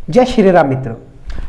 जय श्री राम मित्रों।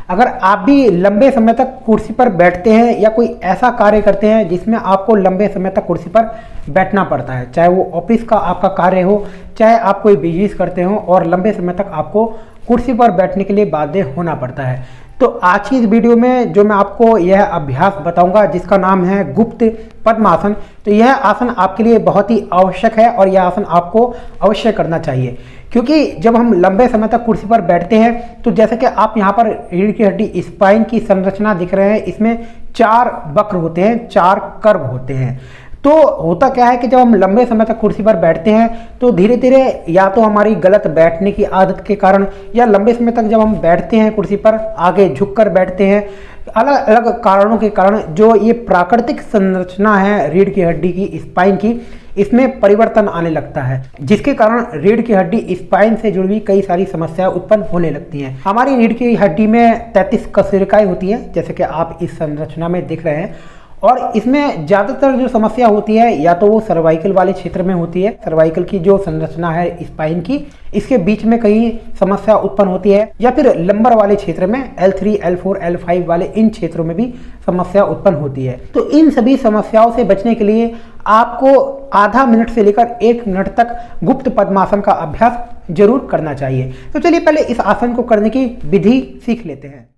अगर आप भी लंबे समय तक कुर्सी पर बैठते हैं या कोई ऐसा कार्य करते हैं जिसमें आपको लंबे समय तक कुर्सी पर बैठना पड़ता है, चाहे वो ऑफिस का आपका कार्य हो, चाहे आप कोई बिजनेस करते हो और लंबे समय तक आपको कुर्सी पर बैठने के लिए बाध्य होना पड़ता है, तो आज की इस वीडियो में जो मैं आपको यह अभ्यास बताऊंगा जिसका नाम है गुप्त पद्मासन, तो यह आसन आपके लिए बहुत ही आवश्यक है और यह आसन आपको अवश्य करना चाहिए। क्योंकि जब हम लंबे समय तक कुर्सी पर बैठते हैं तो जैसे कि आप यहाँ पर रीढ़ की हड्डी स्पाइन की संरचना दिख रहे हैं, इसमें 4 वक्र होते हैं, 4 कर्व होते हैं। तो होता क्या है कि जब हम लंबे समय तक कुर्सी पर बैठते हैं तो धीरे धीरे या तो हमारी गलत बैठने की आदत के कारण या लंबे समय तक जब हम बैठते हैं कुर्सी पर आगे झुककर बैठते हैं, अलग अलग कारणों के कारण जो ये प्राकृतिक संरचना है रीढ़ की हड्डी की स्पाइन की, इसमें परिवर्तन आने लगता है, जिसके कारण रीढ़ की हड्डी स्पाइन से जुड़ी हुई कई सारी समस्याएं उत्पन्न होने लगती हैं। हमारी रीढ़ की हड्डी में 33 कशेरुकाएं होती हैं, जैसे कि आप इस संरचना में दिख रहे हैं, और इसमें ज़्यादातर जो समस्या होती है या तो वो सर्वाइकल वाले क्षेत्र में होती है, सर्वाइकल की जो संरचना है स्पाइन की, इसके बीच में कहीं समस्या उत्पन्न होती है, या फिर लंबर वाले क्षेत्र में L3, L4, L5 वाले इन क्षेत्रों में भी समस्या उत्पन्न होती है। तो इन सभी समस्याओं से बचने के लिए आपको आधा मिनट से लेकर 1 मिनट तक गुप्त पद्मासन का अभ्यास जरूर करना चाहिए। तो चलिए पहले इस आसन को करने की विधि सीख लेते हैं।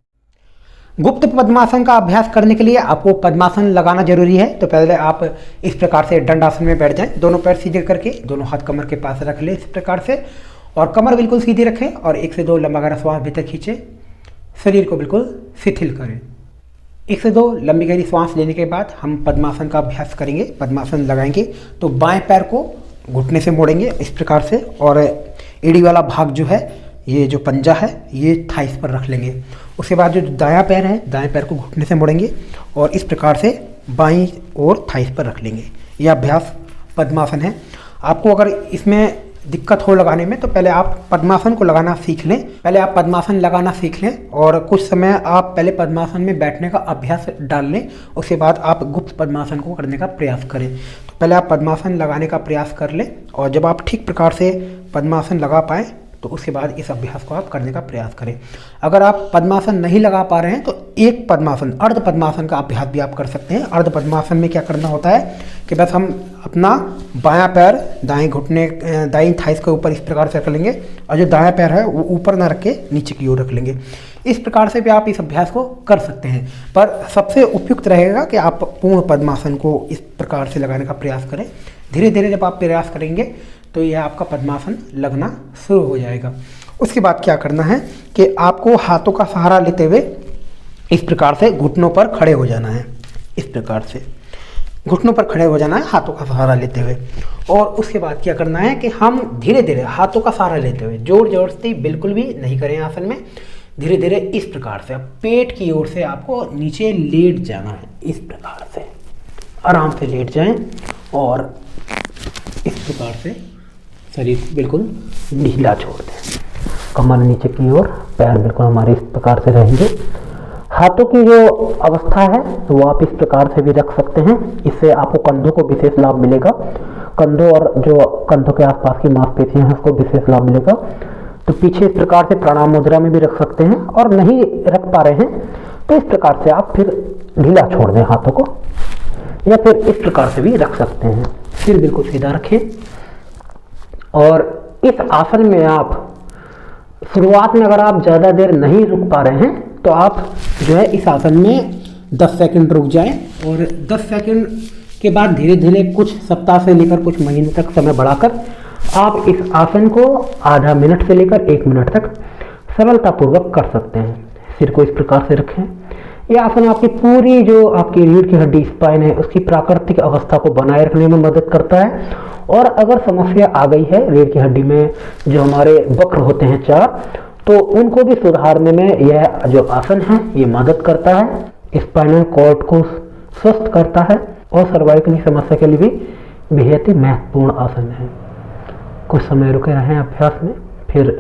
गुप्त पद्मासन का अभ्यास करने के लिए आपको पद्मासन लगाना जरूरी है। तो पहले आप इस प्रकार से दंडासन में बैठ जाएं, दोनों पैर सीधे करके दोनों हाथ कमर के पास रख लें इस प्रकार से, और कमर बिल्कुल सीधी रखें और 1 से 2 लंबा गहरा श्वास भीतर खींचें, शरीर को बिल्कुल शिथिल करें। 1 से 2 लंबी गहरी श्वास लेने के बाद हम पद्मासन का अभ्यास करेंगे। पद्मासन लगाएंगे तो बाएं पैर को घुटने से मोड़ेंगे इस प्रकार से, और एड़ी वाला भाग जो है, ये जो पंजा है, ये थाइस पर रख लेंगे। उसके बाद जो दायां पैर है, दाएं पैर को घुटने से मोड़ेंगे और इस प्रकार से बाईं ओर थाइस पर रख लेंगे। यह अभ्यास पद्मासन है। आपको अगर इसमें दिक्कत हो लगाने में तो पहले आप पद्मासन को लगाना सीख लें। पहले आप पद्मासन लगाना सीख लें और कुछ समय आप पहले पद्मासन में बैठने का अभ्यास डाल लें, उसके बाद आप गुप्त पद्मासन को करने का प्रयास करें। तो पहले आप पद्मासन लगाने का प्रयास कर लें और जब आप ठीक प्रकार से पद्मासन लगा पाएँ तो उसके बाद इस अभ्यास को आप करने का प्रयास करें। अगर आप पद्मासन नहीं लगा पा रहे हैं तो एक पद्मासन, अर्ध पद्मासन का अभ्यास भी आप कर सकते हैं। अर्ध पद्मासन में क्या करना होता है कि बस हम अपना बायां पैर दाएं घुटने, दाईं थाइस के ऊपर इस प्रकार से रख लेंगे और जो दायां पैर है वो ऊपर ना रख के नीचे की ओर रख लेंगे। इस प्रकार से भी आप इस अभ्यास को कर सकते हैं, पर सबसे उपयुक्त रहेगा कि आप पूर्ण पद्मासन को इस प्रकार से लगाने का प्रयास करें। धीरे धीरे जब आप प्रयास करेंगे तो यह आपका पद्मासन लगना शुरू हो जाएगा। उसके बाद क्या करना है कि आपको हाथों का सहारा लेते हुए इस प्रकार से घुटनों पर खड़े हो जाना है। इस प्रकार से घुटनों पर खड़े हो जाना है हाथों का सहारा लेते हुए, और उसके बाद क्या करना है कि हम धीरे धीरे हाथों का सहारा लेते हुए, जोर जबरदस्ती बिल्कुल भी नहीं करें आसन में, धीरे धीरे इस प्रकार से पेट की ओर से आपको नीचे लेट जाना है। इस प्रकार से आराम से लेट जाएं और इस प्रकार से शरीर को बिल्कुल ढीला छोड़ दें, कमर नीचे की ओर, पैर बिल्कुल हमारे इस प्रकार से रहेंगे। हाथों की जो अवस्था है वो आप इस प्रकार से भी रख सकते हैं, इससे आपको कंधों को विशेष लाभ मिलेगा। कंधों और जो कंधों के आसपास की मांसपेशियां हैं उसको विशेष लाभ मिलेगा। तो पीछे इस प्रकार से प्रणाम मुद्रा में भी रख सकते हैं, और नहीं रख पा रहे हैं तो इस प्रकार से आप फिर ढीला छोड़ दें हाथों को, या फिर इस प्रकार से भी रख सकते हैं। सिर बिल्कुल सीधा रखें और इस आसन में आप शुरुआत में अगर आप ज़्यादा देर नहीं रुक पा रहे हैं तो आप जो है इस आसन में 10 सेकंड रुक जाएं, और 10 सेकंड के बाद धीरे धीरे कुछ सप्ताह से लेकर कुछ महीने तक समय बढ़ाकर आप इस आसन को आधा मिनट से लेकर 1 मिनट तक सरलतापूर्वक कर सकते हैं। सिर को इस प्रकार से रखें। यह आसन आपकी पूरी जो आपकी रीढ़ की हड्डी स्पाइन है उसकी प्राकृतिक अवस्था को बनाए रखने में मदद करता है, और अगर समस्या आ गई है रीढ़ की हड्डी में जो हमारे वक्र होते हैं 4, तो उनको भी सुधारने में यह जो आसन है ये मदद करता है। स्पाइनल कॉर्ड को स्वस्थ करता है और सर्वाइकल की समस्या के लिए भी बेहद ही महत्वपूर्ण आसन है। कुछ समय रुके रहें अभ्यास में, फिर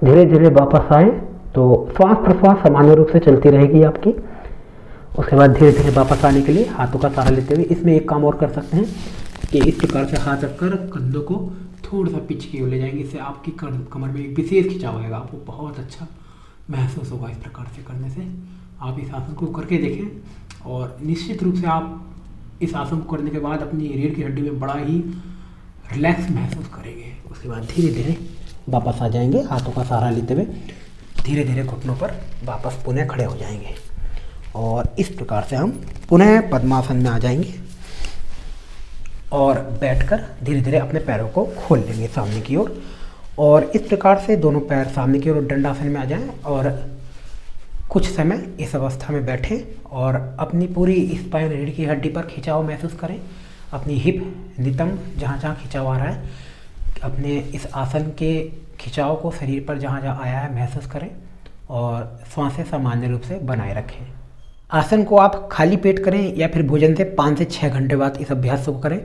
धीरे धीरे वापस आए तो श्वास प्रश्वास सामान्य रूप से चलती रहेगी आपकी। उसके बाद धीरे धीरे वापस आने के लिए हाथों का सहारा लेते हुए इसमें एक काम और कर सकते हैं कि इस प्रकार से हाथ रखकर कंधों को थोड़ा सा पीछे की ओर ले जाएंगे, इससे आपकी कमर में एक विशेष खिंचाव आएगा, आपको बहुत अच्छा महसूस होगा इस प्रकार से करने से। आप इस आसन को करके देखें और निश्चित रूप से आप इस आसन को करने के बाद अपनी रीढ़ की हड्डी में बड़ा ही रिलैक्स महसूस करेंगे। उसके बाद धीरे धीरे वापस आ जाएंगे, हाथों का सहारा लेते हुए धीरे धीरे घुटनों पर वापस पुनः खड़े हो जाएंगे और इस प्रकार से हम पुनः पद्मासन में आ जाएंगे और बैठकर धीरे धीरे अपने पैरों को खोल लेंगे सामने की ओर और इस प्रकार से दोनों पैर सामने की ओर दंडासन में आ जाएं और कुछ समय इस अवस्था में बैठें और अपनी पूरी स्पाइन रीढ़ की हड्डी पर खिंचाव महसूस करें। अपनी हिप नितंब जहाँ जहाँ खिंचाव आ रहा है, अपने इस आसन के खिंचाव को शरीर पर जहाँ जहाँ आया है महसूस करें और श्वासें सामान्य रूप से बनाए रखें। आसन को आप खाली पेट करें या फिर भोजन से 5 से 6 घंटे बाद इस अभ्यास को करें।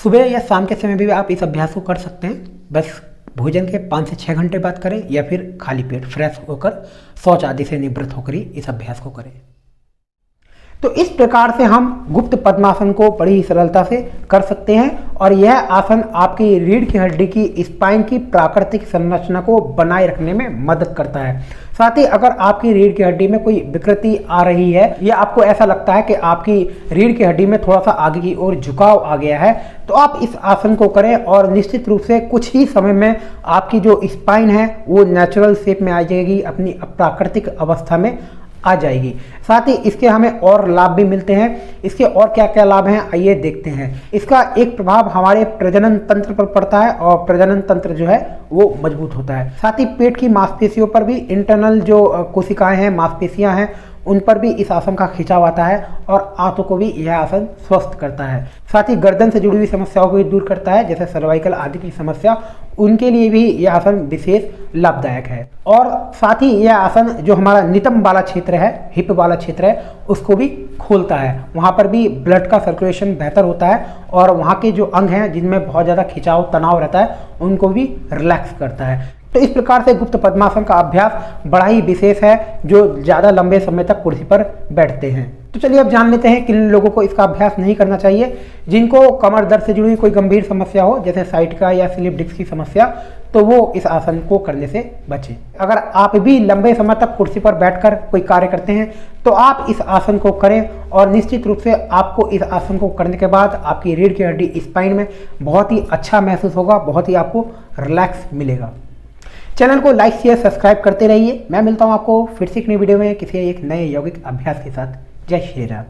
सुबह या शाम के समय भी आप इस अभ्यास को कर सकते हैं, बस भोजन के 5 से 6 घंटे बाद करें या फिर खाली पेट फ्रेश होकर शौच आदि से निवृत्त होकर ही इस अभ्यास को करें। तो इस प्रकार से हम गुप्त पद्मासन को बड़ी ही सरलता से कर सकते हैं और यह आसन आपकी रीढ़ की हड्डी की स्पाइन की प्राकृतिक संरचना को बनाए रखने में मदद करता है। साथ ही अगर आपकी रीढ़ की हड्डी में कोई विकृति आ रही है या आपको ऐसा लगता है कि आपकी रीढ़ की हड्डी में थोड़ा सा आगे की ओर झुकाव आ गया है, तो आप इस आसन को करें और निश्चित रूप से कुछ ही समय में आपकी जो स्पाइन है वो नेचुरल शेप में आ जाएगी, अपनी प्राकृतिक अवस्था में आ जाएगी। साथ ही इसके हमें और लाभ भी मिलते हैं। इसके और क्या क्या लाभ हैं आइए देखते हैं। इसका एक प्रभाव हमारे प्रजनन तंत्र पर पड़ता है और प्रजनन तंत्र जो है वो मजबूत होता है। साथ ही पेट की मांसपेशियों पर भी, इंटरनल जो कोशिकाएं हैं, मांसपेशियां हैं, उन पर भी इस आसन का खिंचाव आता है और आंतों को भी यह आसन स्वस्थ करता है। साथ ही गर्दन से जुड़ी हुई समस्याओं को भी दूर करता है, जैसे सर्वाइकल आदि की समस्या, उनके लिए भी यह आसन विशेष लाभदायक है। और साथ ही यह आसन जो हमारा नितंब वाला क्षेत्र है, हिप वाला क्षेत्र है, उसको भी खोलता है। वहाँ पर भी ब्लड का सर्कुलेशन बेहतर होता है और वहाँ के जो अंग हैं जिनमें बहुत ज़्यादा खिंचाव तनाव रहता है उनको भी रिलैक्स करता है। तो इस प्रकार से गुप्त पद्मासन का अभ्यास बड़ा ही विशेष है जो ज़्यादा लंबे समय तक कुर्सी पर बैठते हैं। तो चलिए अब जान लेते हैं किन लोगों को इसका अभ्यास नहीं करना चाहिए। जिनको कमर दर्द से जुड़ी हुई कोई गंभीर समस्या हो, जैसे साइटिका या स्लिप डिस्क की समस्या, तो वो इस आसन को करने से बचें। अगर आप भी लंबे समय तक कुर्सी पर बैठकर कोई कार्य करते हैं तो आप इस आसन को करें और निश्चित रूप से आपको इस आसन को करने के बाद आपकी रीढ़ की हड्डी स्पाइन में बहुत ही अच्छा महसूस होगा, बहुत ही आपको रिलैक्स मिलेगा। चैनल को लाइक शेयर सब्सक्राइब करते रहिए। मैं मिलता हूं आपको फिर से एक नई वीडियो में किसी एक नए यौगिक अभ्यास के साथ। जय श्री राम।